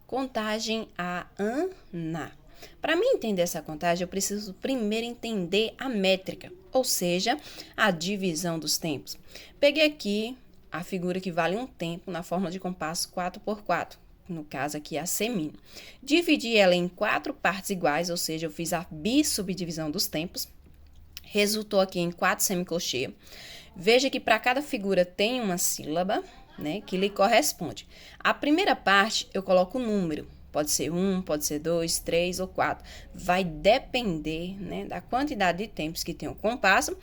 contagem a Ana. Para mim entender essa contagem, eu preciso primeiro entender a métrica, ou seja, a divisão dos tempos. Peguei aqui a figura que vale um tempo na forma de compasso 4x4, no caso aqui a semina. Dividi ela em 4 partes iguais, ou seja, eu fiz a bissubdivisão dos tempos. Resultou aqui em 4 semicolcheias. Veja que para cada figura tem uma sílaba, né, que lhe corresponde. A primeira parte eu coloco o número. Pode ser 1, pode ser 2, 3 ou 4. Vai depender, né, da quantidade de tempos que tem o compasso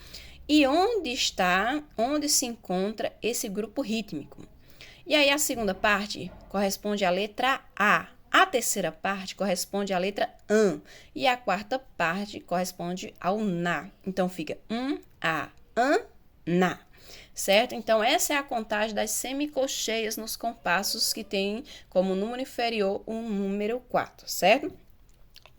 e onde se encontra esse grupo rítmico. E aí a segunda parte corresponde à letra A. A terceira parte corresponde à letra AN. E a quarta parte corresponde ao NA. Então, fica A, AN, NA. Certo? Então, essa é a contagem das semicolcheias nos compassos que tem como número inferior o número 4, certo?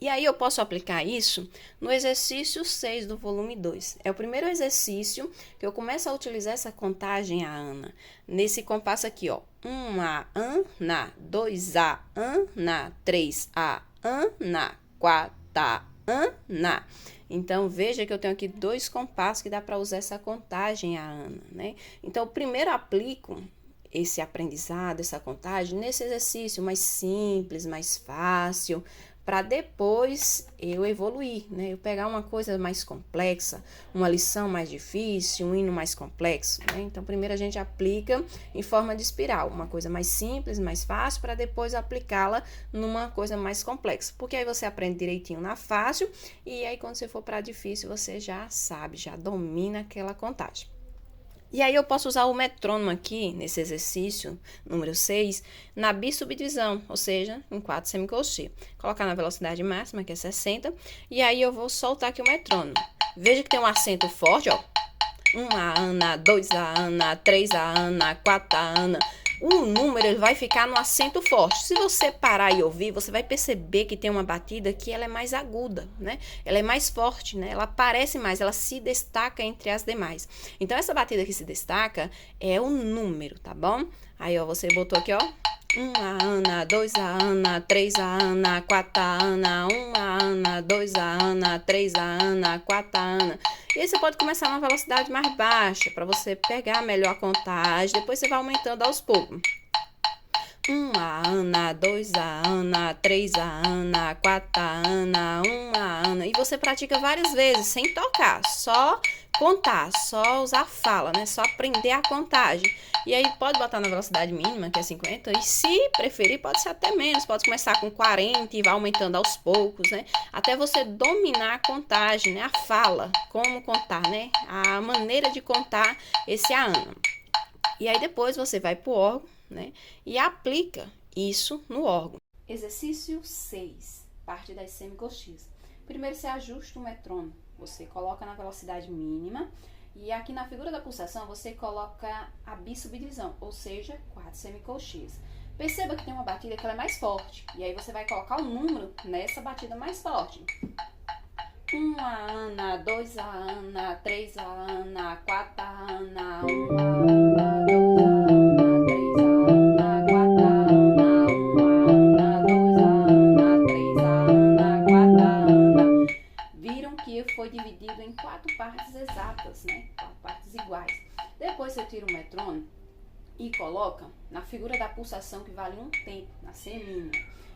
E aí eu posso aplicar isso no exercício 6 do volume 2. É o primeiro exercício que eu começo a utilizar essa contagem a Ana. Nesse compasso aqui, ó. 1A, Ana, 2A, Ana, 3A, Ana, 4A, Ana. Então, veja que eu tenho aqui 2 compassos que dá para usar essa contagem a Ana, né? Então, primeiro aplico esse aprendizado, essa contagem, nesse exercício mais simples, mais fácil, para depois eu evoluir, né? Eu pegar uma coisa mais complexa, uma lição mais difícil, um hino mais complexo, né? Então, primeiro a gente aplica em forma de espiral, uma coisa mais simples, mais fácil, para depois aplicá-la numa coisa mais complexa. Porque aí você aprende direitinho na fácil e aí quando você for para difícil, você já sabe, já domina aquela contagem. E aí eu posso usar o metrônomo aqui, nesse exercício, número 6, na bissubdivisão, ou seja, em 4 semicolcheias. Colocar na velocidade máxima, que é 60, e aí eu vou soltar aqui o metrônomo. Veja que tem um acento forte, ó. 1A, Ana, 2A, Ana, 3A, Ana, 4A, Ana. O número ele vai ficar no acento forte. Se você parar e ouvir, você vai perceber que tem uma batida que ela é mais aguda, né? Ela é mais forte, né? Ela aparece mais, ela se destaca entre as demais. Então, essa batida que se destaca é o número, tá bom? Aí, ó, você botou aqui, ó. 1A, Ana, 2A, Ana, 3A, Ana, 4A, Ana, 1A, Ana, 2A, Ana, 3A, Ana, 4A, Ana. E aí você pode começar numa velocidade mais baixa, para você pegar melhor a contagem, depois você vai aumentando aos poucos. 1A, Ana, 2A, Ana, 3A, Ana, 4A, Ana, 1A, Ana. E você pratica várias vezes, sem tocar, só contar, só usar fala, né? Só aprender a contagem. E aí pode botar na velocidade mínima, que é 50, e se preferir pode ser até menos, pode começar com 40 e vai aumentando aos poucos, né? Até você dominar a contagem, né? A fala, como contar, né? A maneira de contar esse ano. E aí depois você vai pro órgão, né? E aplica isso no órgão. Exercício 6, parte das semicolcheias. Primeiro você ajusta o metrônomo, você coloca na velocidade mínima. E aqui na figura da pulsação, você coloca a bissubdivisão, ou seja, 4 semicolcheias. Perceba que tem uma batida que ela é mais forte. E aí você vai colocar o número nessa batida mais forte. 1A, Ana, 2A, Ana, 3A, Ana, 4A, Ana, 1A, Ana, 2A, Ana, 3A, Ana, 4A, Ana, 1A, Ana, 2A, Ana, 3A, Ana, 4A, Ana. Viram que foi dividido em 4 partes exatas, né? 4 partes iguais. Depois você tira o metrônomo e coloca na figura da pulsação que vale um tempo, na semina.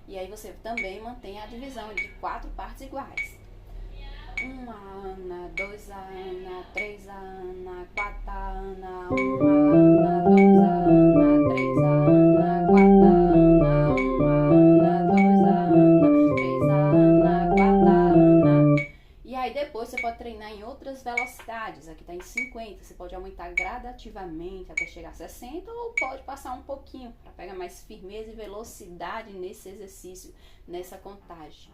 E aí você também mantém a divisão de 4 partes iguais. 1A, Ana, 2A, Ana, 3A, Ana, 4A, Ana, 1A, Ana, 2A, Ana, 3A, Ana, 4A, Ana, 1A, Ana, 2A, Ana, 3A, Ana, 4A, Ana. E aí depois você pode treinar em outras velocidades. Aqui tá em 50, você pode aumentar gradativamente até chegar a 60 ou pode passar um pouquinho para pegar mais firmeza e velocidade nesse exercício, nessa contagem.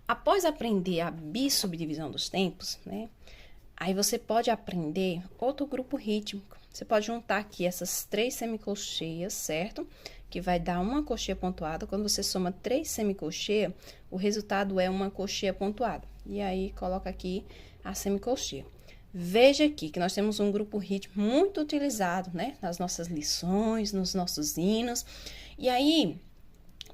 Após aprender a bissubdivisão dos tempos, né? Aí você pode aprender outro grupo rítmico. Você pode juntar aqui essas 3 semicolcheias, certo? Que vai dar uma colcheia pontuada. Quando você soma 3 semicolcheias, o resultado é uma colcheia pontuada. E aí, coloca aqui a semicolcheia. Veja aqui que nós temos um grupo rítmico muito utilizado, né? Nas nossas lições, nos nossos hinos. E aí,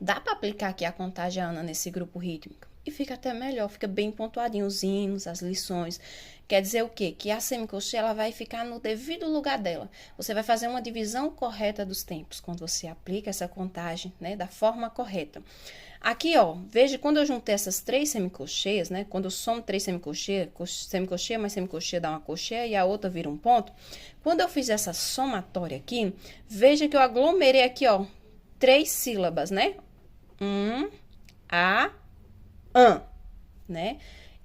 Dá para aplicar aqui a contagem Ana nesse grupo rítmico e fica até melhor, fica bem pontuadinho os hinos, as lições. Quer dizer o quê? Que a semicolcheia ela vai ficar no devido lugar dela. Você vai fazer uma divisão correta dos tempos quando você aplica essa contagem, né, da forma correta. Aqui, ó, veja, quando eu juntei essas 3 semicolcheias, né, quando eu somo 3 semicolcheias, semicolcheia mais semicolcheia dá uma colcheia e a outra vira um ponto. Quando eu fiz essa somatória aqui, veja que eu aglomerei aqui, ó, 3 sílabas, né? An, né?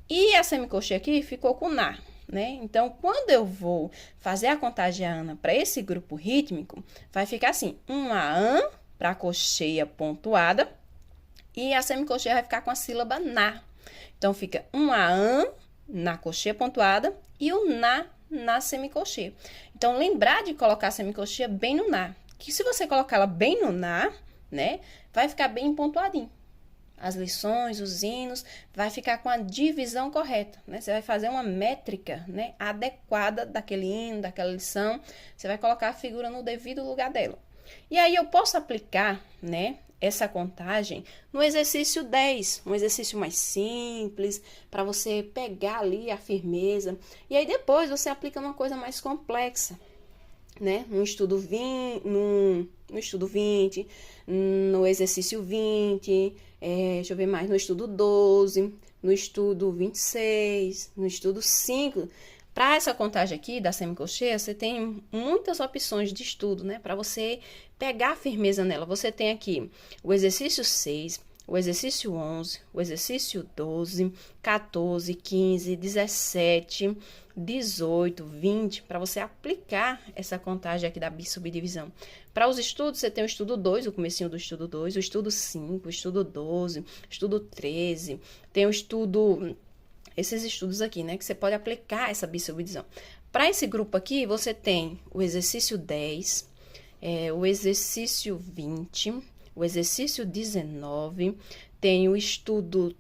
E a semicolcheia aqui ficou com na, né? Então, quando eu vou fazer a contagem Ana para esse grupo rítmico, vai ficar assim, uma an para a colcheia pontuada e a semicolcheia vai ficar com a sílaba na. Então, fica uma an na colcheia pontuada e o na semicolcheia. Então, lembrar de colocar a semicolcheia bem no na, que se você colocar ela bem no na, né, vai ficar bem pontuadinho. As lições, os hinos, vai ficar com a divisão correta, né? Você vai fazer uma métrica, né, adequada daquele hino, daquela lição. Você vai colocar a figura no devido lugar dela. E aí eu posso aplicar, né, essa contagem no exercício 10, um exercício mais simples, para você pegar ali a firmeza. E aí depois você aplica numa coisa mais complexa, né? No estudo 20, no exercício 20, deixa eu ver mais, no estudo 12, no estudo 26, no estudo 5. Para essa contagem aqui da semicolcheia, você tem muitas opções de estudo, né? Para você pegar firmeza nela. Você tem aqui o exercício 6, o exercício 11, o exercício 12, 14, 15, 17, 18, 20, para você aplicar essa contagem aqui da subdivisão. Para os estudos, você tem o estudo 2, o comecinho do estudo 2, o estudo 5, o estudo 12, o estudo 13, tem o estudo... Esses estudos aqui, né, que você pode aplicar essa subdivisão. Para esse grupo aqui, você tem o exercício 10, o exercício 20, o exercício 19, tem o estudo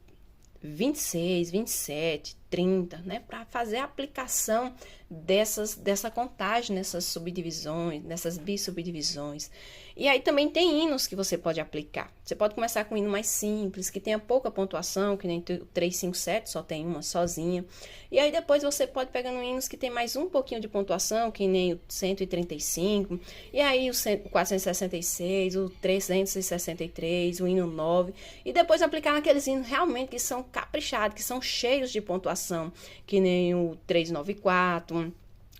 26, 27, 30, né, para fazer a aplicação dessa contagem, nessas subdivisões, nessas bissubdivisões. E aí também tem hinos que você pode aplicar. Você pode começar com um hino mais simples, que tenha pouca pontuação, que nem o 357, só tem uma sozinha. E aí depois você pode pegar hinos que tem mais um pouquinho de pontuação, que nem o 135, e aí o 466, o 363, o hino 9, e depois aplicar naqueles hinos realmente que são caprichados, que são cheios de pontuação, que nem o 394,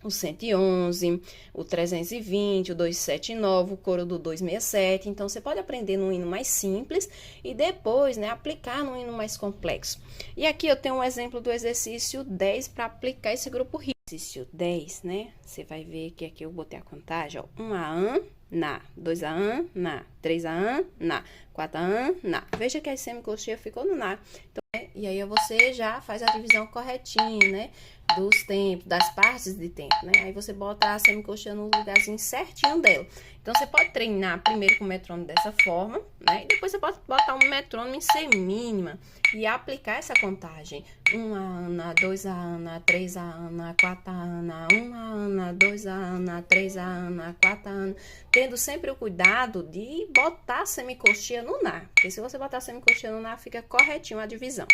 o 111, o 320, o 279, o coro do 267. Então, você pode aprender num hino mais simples e depois, né, aplicar num hino mais complexo. E aqui eu tenho um exemplo do exercício 10 para aplicar esse grupo rítmico. Exercício 10, né? Você vai ver que aqui eu botei a contagem, ó. 1 an, na. 2 an, na. 3 an, na. 4 an, na. Veja que a semicolcheia ficou no na. Então, e aí você já faz a divisão corretinha, né, dos tempos, das partes de tempo, né? Aí você bota a semicolcheia no lugarzinho certinho dela. Então, você pode treinar primeiro com o metrônomo dessa forma, né? E depois você pode botar um metrônomo em semínima e aplicar essa contagem. 1 ana, 2 ana, 3 ana, 4 ana, 1 ana, 2 ana, 3 ana, 4 ana. Tendo sempre o cuidado de botar a semicolcheia no na. Porque se você botar a semicolcheia no na, fica corretinho a divisão.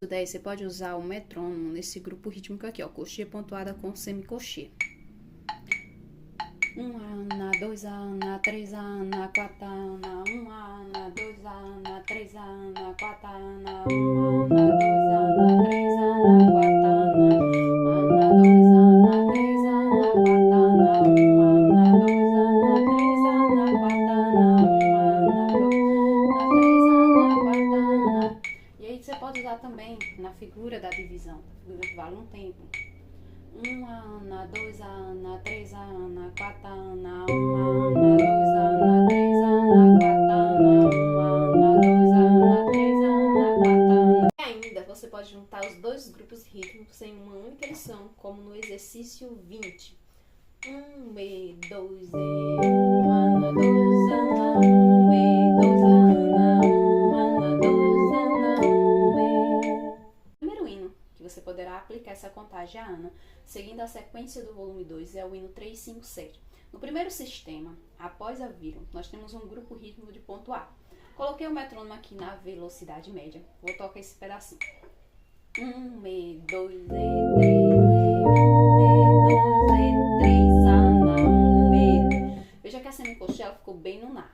Daí você pode usar o metrônomo nesse grupo rítmico aqui, ó, colcheia pontuada com semicolcheia. 1 ana, 2 ana, 3 ana, 4 ana, 1 ana, 2 ana, 3 ana, 4 ana, 1 ana, 2 ana, 3 ana, 4 ana, 2 ana, 3 ana, 4 ana, 1 ana, 2 ana, 3 ana, 4 ana, 1 ana, 2 ana, 3 ana, 4 ana. E aí você pode usar também na figura da divisão, a figura que vale um tempo. 1 ana, 2 ana, 3 ana, 4 ana, 1 ana, 2 ana, 3 ana, 4 ana, 1 ana, 2 ana, 3 ana, 4 ana. E ainda você pode juntar os dois grupos rítmicos em uma única lição, como no exercício 20. 1 e 2 e 1 ana, 2 ana, 1 e 2 ana, 1 ana, 2 ana, 1 e. Primeiro hino que você poderá aplicar essa contagem a Ana, seguindo a sequência do volume 2, é o hino 357. No primeiro sistema, após a vírgula, nós temos um grupo rítmico de ponto A. Coloquei o metrônomo aqui na velocidade média. Vou tocar esse pedacinho. 1, E, 2, E, 3, E, 1, E, 2, E, 3, A, Na, 1, E. Veja que a semicolcheia ficou bem no Na.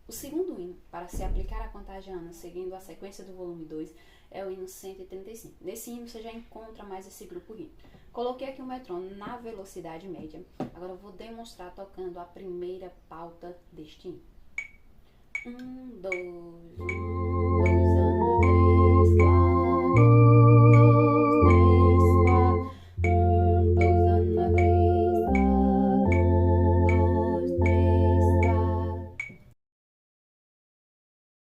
O segundo hino, para se aplicar a contagem Ana, seguindo a sequência do volume 2, é o hino 135. Nesse hino você já encontra mais esse grupo rítmico. Coloquei aqui o metrônomo na velocidade média. Agora eu vou demonstrar tocando a primeira pauta deste hino. 1, 2, 1, 2, Ana, 3, 4.